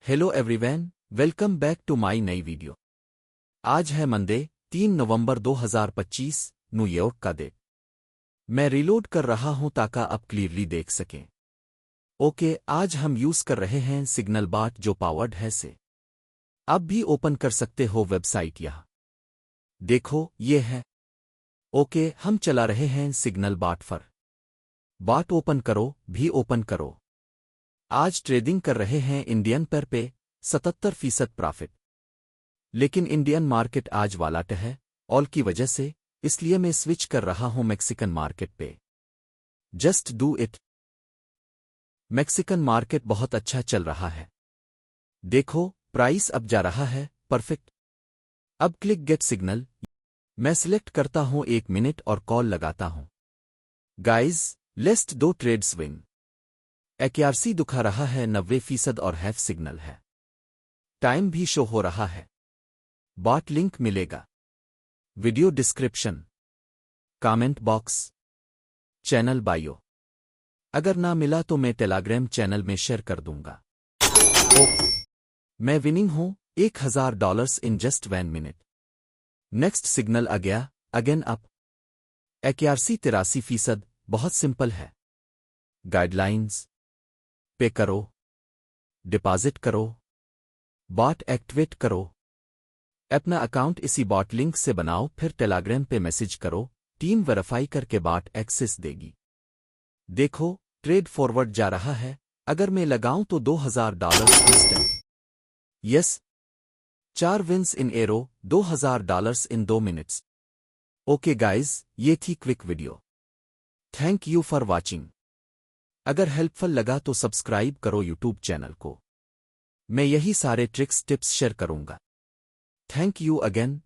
Hello everyone, welcome back to my नई video. आज है मंडे 3 नवंबर 2025, न्यूयॉर्क का दिन। मैं रिलोड कर रहा हूं ताकि आप क्लियरली देख सकें। ओके, आज हम यूज कर रहे हैं सिग्नल बाट जो पावर्ड है से। आप भी ओपन कर सकते हो वेबसाइट यहाँ। देखो ये है। ओके, हम चला रहे हैं सिग्नल बाट पर। बाट ओपन करो, भी ओपन करो। आज ट्रेडिंग कर रहे हैं इंडियन पे 77% प्रॉफिट। लेकिन इंडियन मार्केट आज वालाट है ऑल की वजह से, इसलिए मैं स्विच कर रहा हूं मैक्सिकन मार्केट पे। Just do it. Mexican market बहुत अच्छा चल रहा है। देखो प्राइस अब जा रहा है, परफेक्ट। अब क्लिक गेट सिग्नल। मैं सिलेक्ट करता हूं 1 मिनट और कॉल लगाता हूं। Guys, last 2 trades win. Accuracy दिखा रहा है 90% और हैफ सिग्नल है। टाइम भी शो हो रहा है। बॉट लिंक मिलेगा video description, comment box, channel bio. अगर ना मिला तो मैं टेलीग्राम चैनल में शेयर कर दूंगा। ओके, मैं विनिंग हूं $1000 इन जस्ट 1 मिनट। नेक्स्ट सिग्नल आ गया, अगेन अप। एक्यूरेसी 83%, बहुत सिंपल है। गाइडलाइंस पे करो, डिपॉजिट करो, बॉट एक्टिवेट करो। अपना अकाउंट इसी बॉट लिंक से बनाओ, फिर टेलीग्राम पे मैसेज करो, टीम वेरीफाई करके बॉट एक्सेस देगी। देखो ट्रेड फॉरवर्ड जा रहा है। अगर मैं लगाऊं तो $2000 इंस्टेंट। यस, 4 विंस इन एरो, $2000 इन 2 मिनट्स। ओके गाइज, ये थी quick video. Thank you for watching. अगर हेल्पफुल लगा तो सब्सक्राइब करो यूट्यूब चैनल को। मैं यही सारे ट्रिक्स टिप्स शेयर करूंगा। Thank you again.